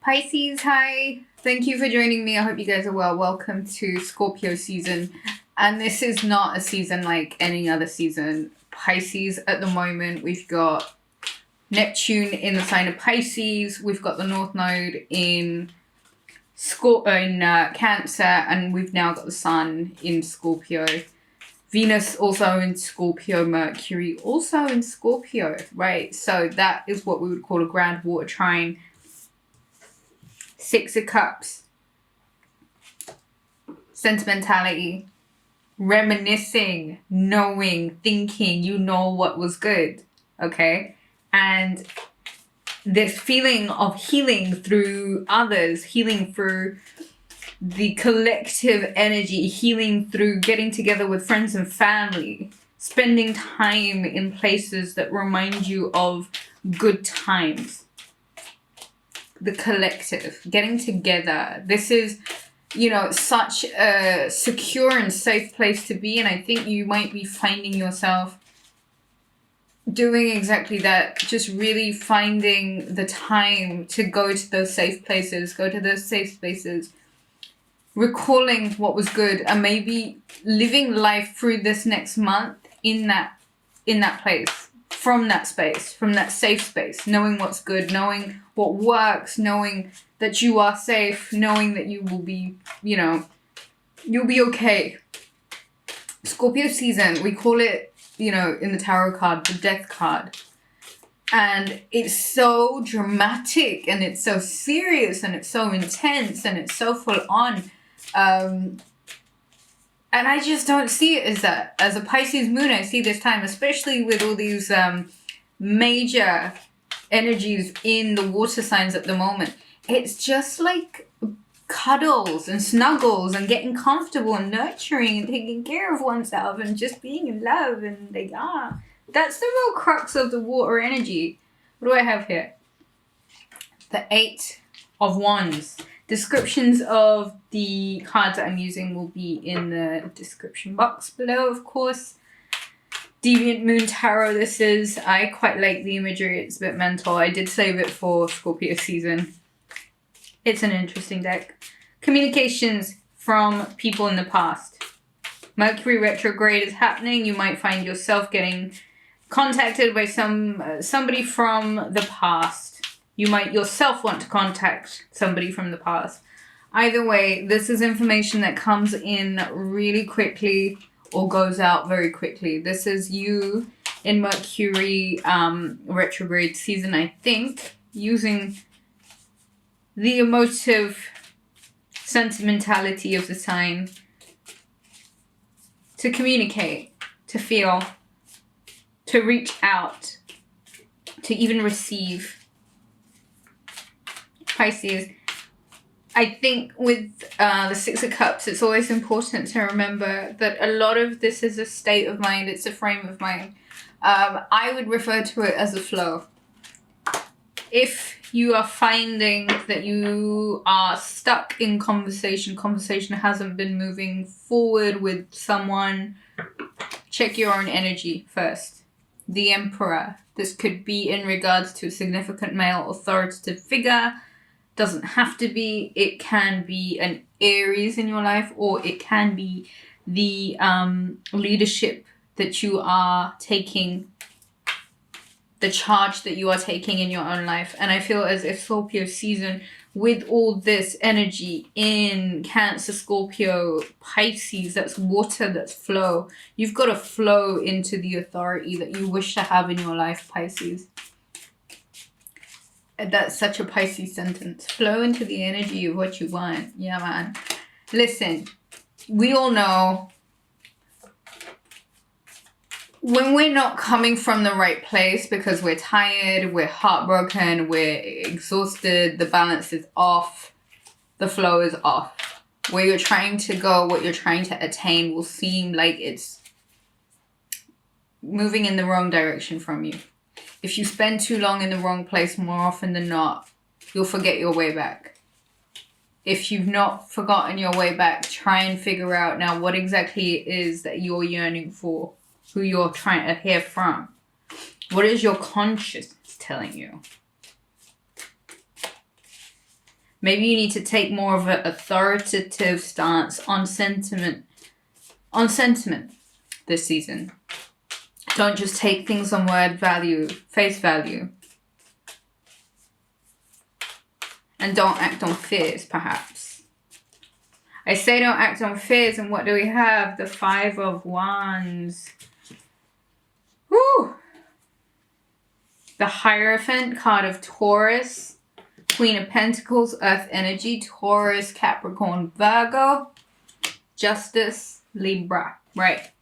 Pisces, hi. Thank you for joining me. I hope you guys are well. Welcome to Scorpio season. And this is not a season like any other season. Pisces at the moment, we've got Neptune in the sign of Pisces. We've got the North Node in Cancer, and we've now got the Sun in Scorpio. Venus also in Scorpio, Mercury also in Scorpio, right? So that is what we would call a grand water trine. Six of Cups, sentimentality, reminiscing, knowing, thinking, you know what was good, okay? And this feeling of healing through others, healing through the collective energy, healing through getting together with friends and family, spending time in places that remind you of good times. The collective, getting together. This is, you know, such a secure and safe place to be. And I think you might be finding yourself doing exactly that. Just really finding the time to go to those safe places, recalling what was good, and maybe living life through this next month in that place. From that space, from that safe space, knowing what's good, knowing what works, knowing that you are safe, knowing that you will be, you know, you'll be okay. Scorpio season, we call it, you know, in the tarot card, the death card. And it's so dramatic, and it's so serious, and it's so intense, and it's so full on. And I just don't see it as that. As a Pisces moon, I see this time, especially with all these major energies in the water signs at the moment. It's just like cuddles and snuggles and getting comfortable and nurturing and taking care of oneself and just being in love. And that's the real crux of the water energy. What do I have here? The 8 of Wands. Descriptions of the cards that I'm using will be in the description box below, of course. Deviant Moon Tarot, this is. I quite like the imagery. It's a bit mental. I did save it for Scorpio season. It's an interesting deck. Communications from people in the past. Mercury retrograde is happening. You might find yourself getting contacted by somebody from the past. You might yourself want to contact somebody from the past. Either way, this is information that comes in really quickly or goes out very quickly. This is you in Mercury retrograde season, I think, using the emotive sentimentality of the sign to communicate, to feel, to reach out, to even receive. Pisces, I think with the 6 of Cups, it's always important to remember that a lot of this is a state of mind. It's a frame of mind. I would refer to it as a flow. If you are finding that you are stuck in conversation hasn't been moving forward with someone, check your own energy first. The Emperor. This could be in regards to a significant male authoritative figure. Doesn't have to be. It can be an Aries in your life, or it can be the leadership that you are taking, the charge that you are taking in your own life. And I feel as if Scorpio season, with all this energy in Cancer, Scorpio, Pisces, that's water, that's flow. You've got to flow into the authority that you wish to have in your life, Pisces. That's such a Pisces sentence. Flow into the energy of what you want. Yeah, man. Listen, we all know when we're not coming from the right place because we're tired, we're heartbroken, we're exhausted, the balance is off, the flow is off. Where you're trying to go, what you're trying to attain will seem like it's moving in the wrong direction from you. If you spend too long in the wrong place, more often than not, you'll forget your way back. If you've not forgotten your way back, try and figure out now what exactly it is that you're yearning for, who you're trying to hear from. What is your consciousness telling you? Maybe you need to take more of an authoritative stance on sentiment this season. Don't just take things on face value. And don't act on fears, perhaps. I say don't act on fears, and what do we have? The 5 of Wands. Woo! The Hierophant, card of Taurus. Queen of Pentacles, Earth energy, Taurus, Capricorn, Virgo. Justice, Libra. Right.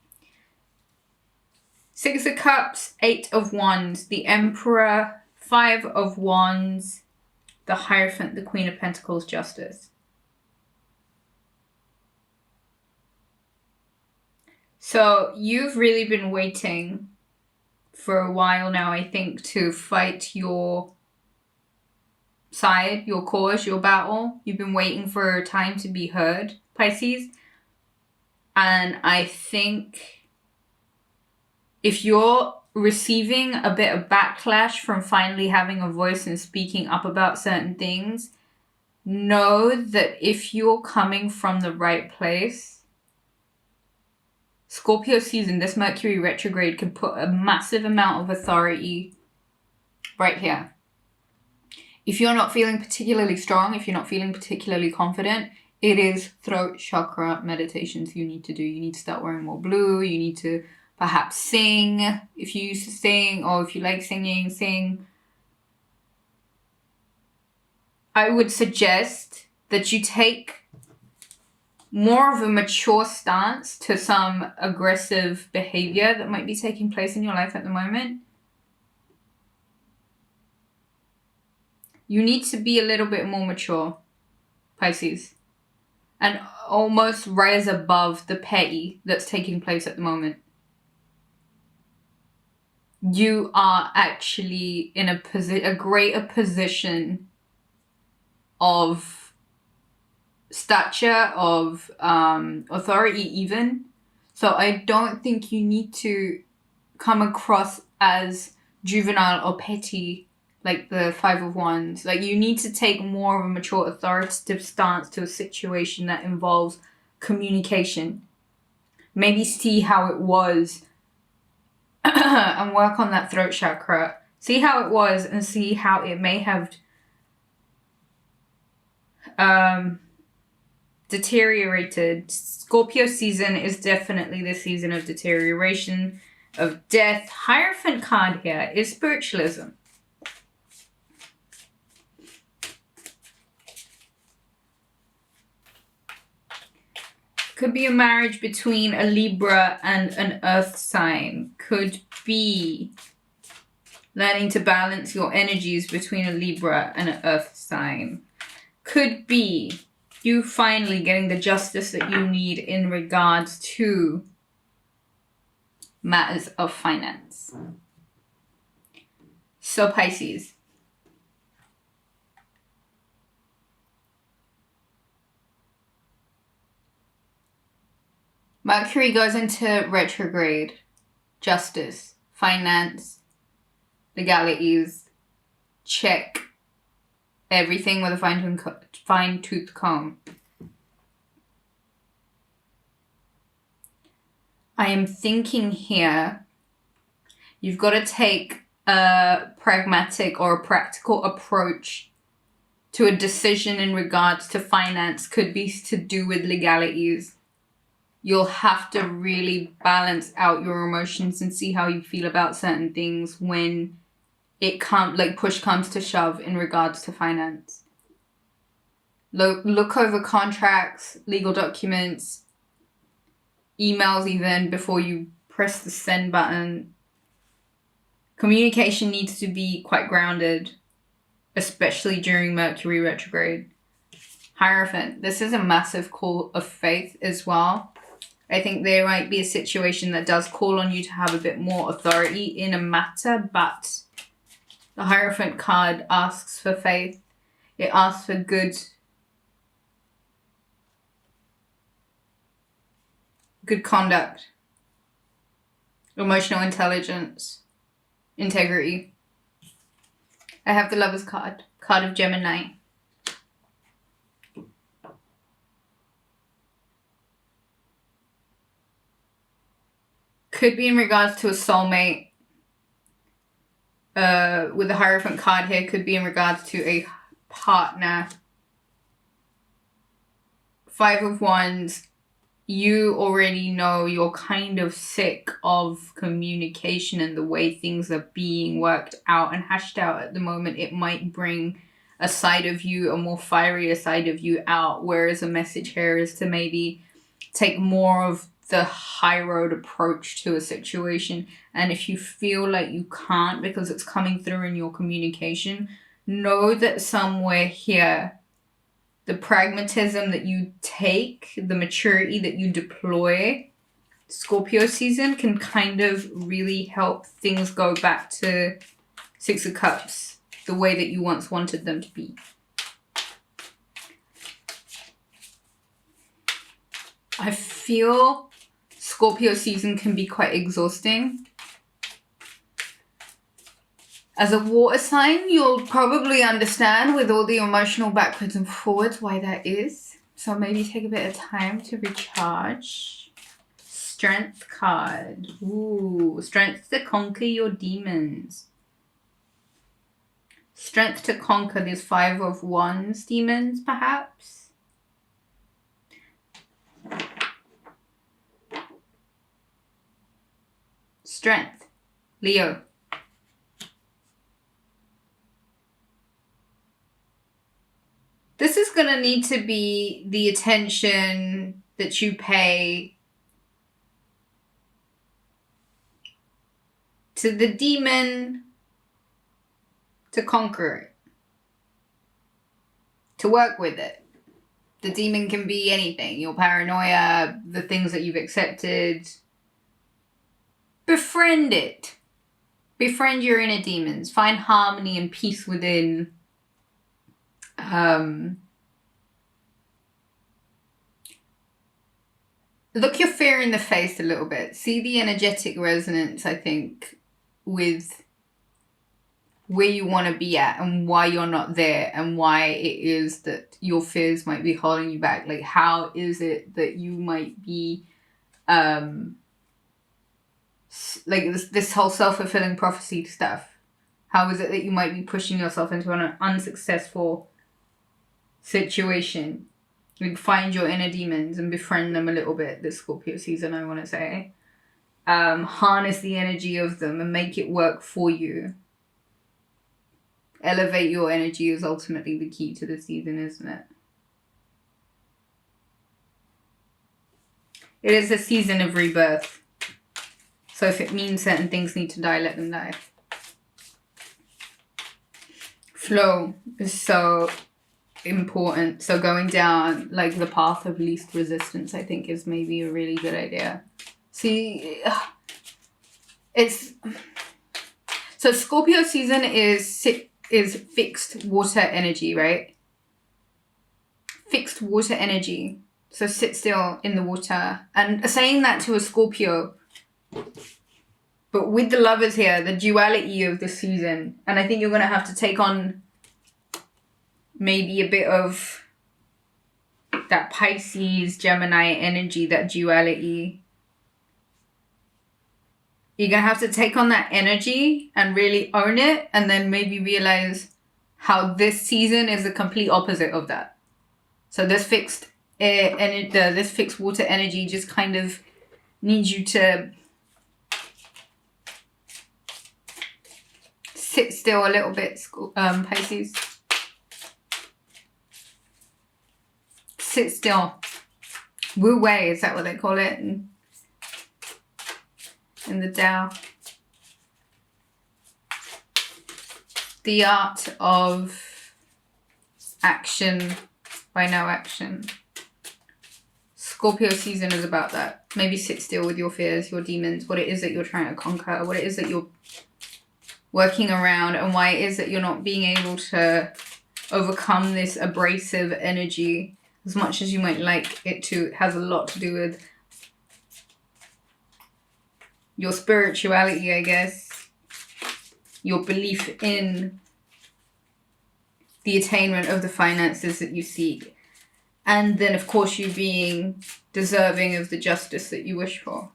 6 of Cups, 8 of Wands. The Emperor, 5 of Wands. The Hierophant, the Queen of Pentacles, Justice. So you've really been waiting for a while now, I think, to fight your side, your cause, your battle. You've been waiting for a time to be heard, Pisces. And I think if you're receiving a bit of backlash from finally having a voice and speaking up about certain things, know that if you're coming from the right place, Scorpio season, this Mercury retrograde can put a massive amount of authority right here. If you're not feeling particularly strong, if you're not feeling particularly confident, it is throat chakra meditations you need to do. You need to start wearing more blue. You need to perhaps sing. If you used to sing, or if you like singing, sing. I would suggest that you take more of a mature stance to some aggressive behavior that might be taking place in your life at the moment. You need to be a little bit more mature, Pisces, and almost rise above the petty that's taking place at the moment. You are actually in a greater position of stature, of authority even. So I don't think you need to come across as juvenile or petty like the 5 of Wands. Like, you need to take more of a mature authoritative stance to a situation that involves communication. Maybe see how it was and work on that throat chakra. See how it was and see how it may have deteriorated. Scorpio season is definitely the season of deterioration, of death. Hierophant card here is spiritualism. Could be a marriage between a Libra and an Earth sign. Could be learning to balance your energies between a Libra and an Earth sign. Could be you finally getting the justice that you need in regards to matters of finance. So Pisces, Mercury goes into retrograde. Justice, finance, legalities, check everything with a fine-tooth comb. I am thinking here, you've got to take a pragmatic or a practical approach to a decision in regards to finance. Could be to do with legalities. You'll have to really balance out your emotions and see how you feel about certain things when it comes, like push comes to shove in regards to finance. Look over contracts, legal documents, emails even before you press the send button. Communication needs to be quite grounded, especially during Mercury retrograde. Hierophant, this is a massive call of faith as well. I think there might be a situation that does call on you to have a bit more authority in a matter, but the Hierophant card asks for faith. It asks for good conduct, emotional intelligence, integrity. I have the Lover's card, card of Gemini. Could be in regards to a soulmate. With the Hierophant card here, could be in regards to a partner. Five of Wands. You already know you're kind of sick of communication and the way things are being worked out and hashed out at the moment. It might bring a side of you, a more fiery side of you out, whereas a message here is to maybe take more of the high road approach to a situation. And if you feel like you can't because it's coming through in your communication, know that somewhere here, the pragmatism that you take, the maturity that you deploy, Scorpio season, can kind of really help things go back to Six of Cups, the way that you once wanted them to be. I feel Scorpio season can be quite exhausting. As a water sign, you'll probably understand with all the emotional backwards and forwards why that is. So maybe take a bit of time to recharge. Strength card. Ooh, strength to conquer your demons. Strength to conquer these Five of Wands demons, perhaps. Strength. Leo. This is going to need to be the attention that you pay to the demon to conquer it, to work with it. The demon can be anything, your paranoia, the things that you've accepted. Befriend it. Befriend your inner demons. Find harmony and peace within. Look your fear in the face a little bit. See the energetic resonance, I think, with where you want to be at and why you're not there and why it is that your fears might be holding you back. Like, how is it that you might be like this whole self-fulfilling prophecy stuff? How is it that you might be pushing yourself into an unsuccessful situation? Like, find your inner demons and befriend them a little bit this Scorpio season, I want to say. Harness the energy of them and make it work for you. Elevate your energy is ultimately the key to the season, isn't it? It is a season of rebirth. So if it means certain things need to die, let them die. Flow is so important. So going down like the path of least resistance, I think, is maybe a really good idea. See, it's so Scorpio season is fixed water energy, right? Fixed water energy. So sit still in the water. And saying that to a Scorpio, but with the Lovers here, the duality of the season, and I think you're going to have to take on maybe a bit of that Pisces, Gemini energy, that duality. You're going to have to take on that energy and really own it, and then maybe realize how this season is the complete opposite of that. So this fixed air and this fixed water energy just kind of needs you to sit still a little bit, Pisces. Sit still. Wu Wei, is that what they call it in the Tao? The art of action by no action. Scorpio season is about that. Maybe sit still with your fears, your demons, what it is that you're trying to conquer, what it is that you're working around, and why it is that you're not being able to overcome this abrasive energy as much as you might like it to. It has a lot to do with your spirituality, I guess. Your belief in the attainment of the finances that you seek. And then, of course, you being deserving of the justice that you wish for.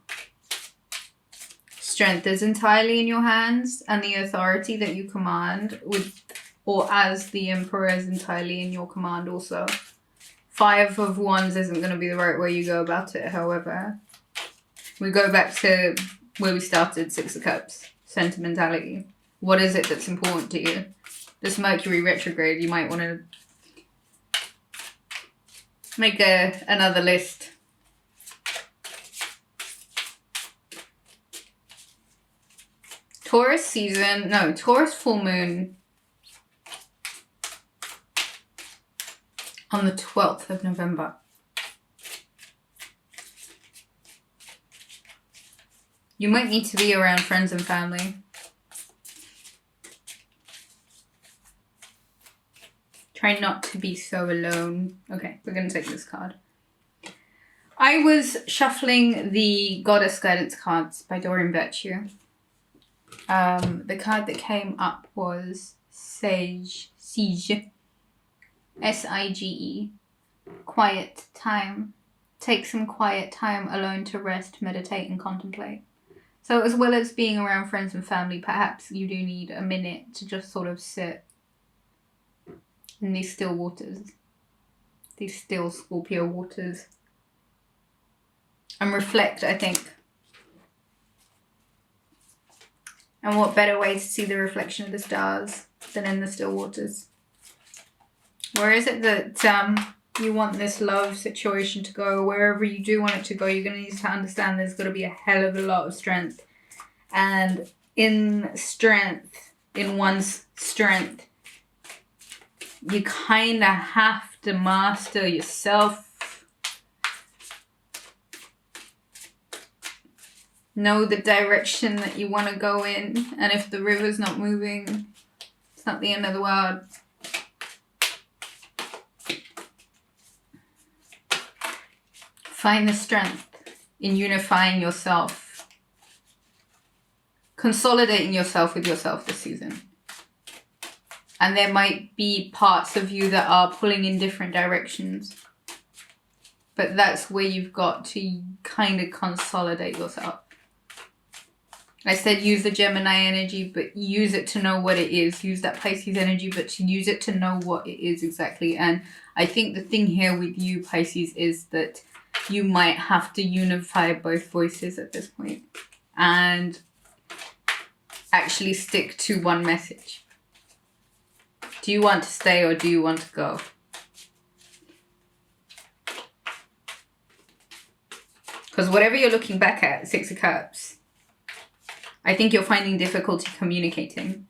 strength is entirely in your hands, and the authority that you command or as the Emperor is entirely in your command also. 5 of Wands isn't going to be the right way you go about it, however. We go back to where we started, 6 of Cups. Sentimentality. What is it that's important to you? This Mercury retrograde, you might want to make another list. Taurus season, no, Taurus full moon on the 12th of November. You might need to be around friends and family. Try not to be so alone. Okay, we're going to take this card. I was shuffling the Goddess Guidance cards by Doreen Virtue. The card that came up was Siege. S-I-G-E. Quiet time. Take some quiet time alone to rest, meditate, and contemplate. So as well as being around friends and family, perhaps you do need a minute to just sort of sit in these still waters. These still Scorpio waters. And reflect, I think. And what better way to see the reflection of the stars than in the still waters? Where is it that you want this love situation to go? Wherever you do want it to go, you're going to need to understand there's got to be a hell of a lot of strength. And in strength, in one's strength, you kind of have to master yourself. Know the direction that you want to go in. And if the river's not moving, it's not the end of the world. Find the strength in unifying yourself. Consolidating yourself with yourself this season. And there might be parts of you that are pulling in different directions. But that's where you've got to kind of consolidate yourself. I said use the Gemini energy, but use it to know what it is. Use that Pisces energy, but to use it to know what it is exactly. And I think the thing here with you, Pisces, is that you might have to unify both voices at this point. And actually stick to one message. Do you want to stay or do you want to go? Because whatever you're looking back at, 6 of Cups, I think you're finding difficulty communicating.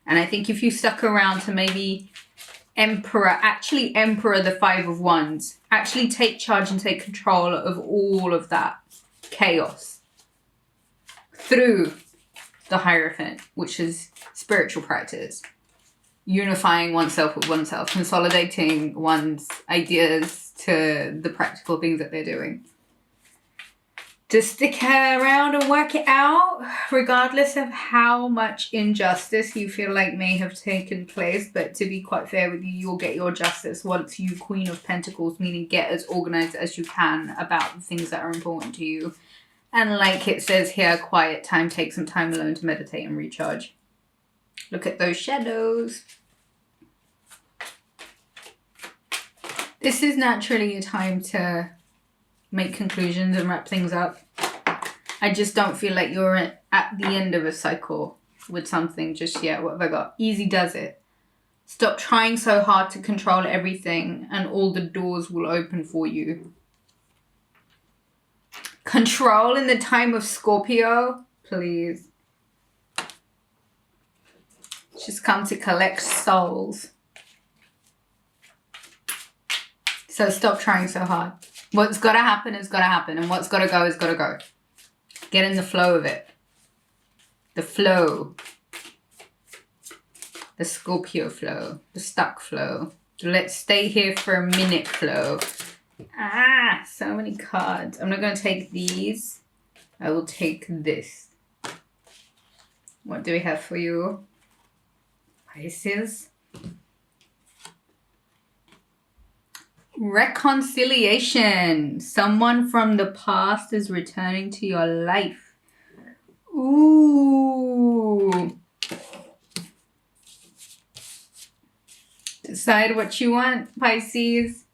And I think if you stuck around to maybe Emperor the 5 of Wands, actually take charge and take control of all of that chaos through the Hierophant, which is spiritual practice. Unifying oneself with oneself, consolidating one's ideas to the practical things that they're doing. To stick around and work it out, regardless of how much injustice you feel like may have taken place. But to be quite fair with you, you'll get your justice once you Queen of Pentacles, meaning get as organized as you can about the things that are important to you. And like it says here, quiet time, take some time alone to meditate and recharge. Look at those shadows. This is naturally a time to make conclusions and wrap things up. I just don't feel like you're at the end of a cycle with something just yet. What have I got? Easy does it. Stop trying so hard to control everything and all the doors will open for you. Control in the time of Scorpio, please. Just come to collect souls. So stop trying so hard. What's got to happen is got to happen. And what's got to go is got to go. Get in the flow of it. The flow. The Scorpio flow. The stuck flow. Let's stay here for a minute flow. Ah, so many cards. I'm not going to take these. I will take this. What do we have for you? Pisces. Reconciliation. Someone from the past is returning to your life. Decide what you want, Pisces.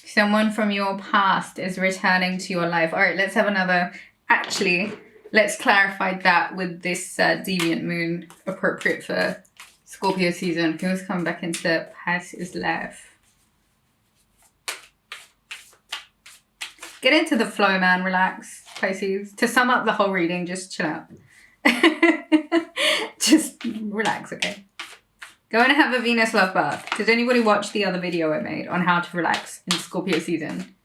Someone from your past is returning to your life. All right, let's have another. Actually, let's clarify that with this Deviant moon, appropriate for Scorpio season. Who's coming back into Pisces' life? Get into the flow, man. Relax, Pisces. To sum up the whole reading, just chill out. Just relax, okay? Go and have a Venus love bath. Did anybody watch the other video I made on how to relax in Scorpio season?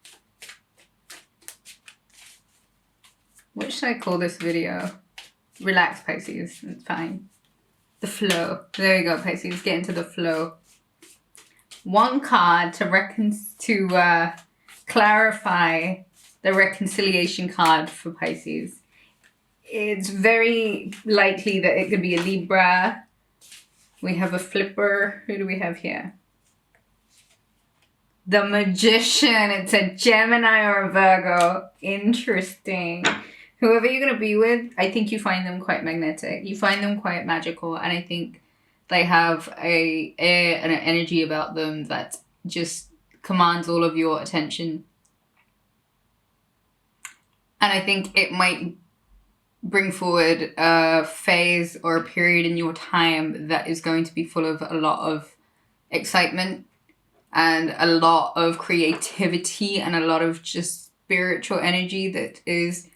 What should I call this video? Relax, Pisces. It's fine. The flow. There you go, Pisces. Get into the flow. One card to clarify the reconciliation card for Pisces. It's very likely that it could be a Libra. We have a flipper. Who do we have here? The Magician. It's a Gemini or a Virgo. Interesting. Whoever you're going to be with, I think you find them quite magnetic. You find them quite magical. And I think they have a air and an energy about them that just commands all of your attention. And I think it might bring forward a phase or a period in your time that is going to be full of a lot of excitement and a lot of creativity and a lot of just spiritual energy that is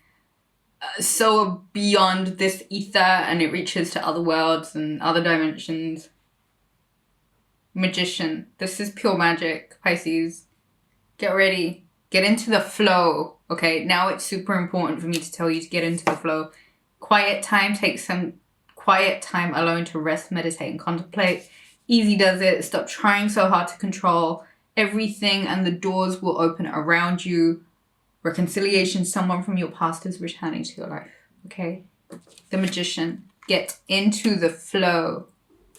so beyond this ether, and it reaches to other worlds and other dimensions. Magician. This is pure magic, Pisces. Get ready. Get into the flow. Okay, now it's super important for me to tell you to get into the flow. Quiet time. Take some quiet time alone to rest, meditate, and contemplate. Easy does it. Stop trying so hard to control everything, and the doors will open around you. Reconciliation. Someone from your past is returning to your life. Okay? The Magician. Get into the flow.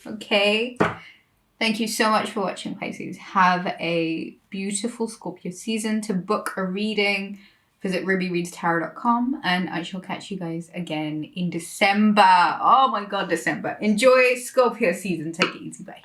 Okay? Thank you so much for watching, Pisces. Have a beautiful Scorpio season. To book a reading, visit rubyreadstarot.com, and I shall catch you guys again in December. Oh my God, December. Enjoy Scorpio season. Take it easy. Bye.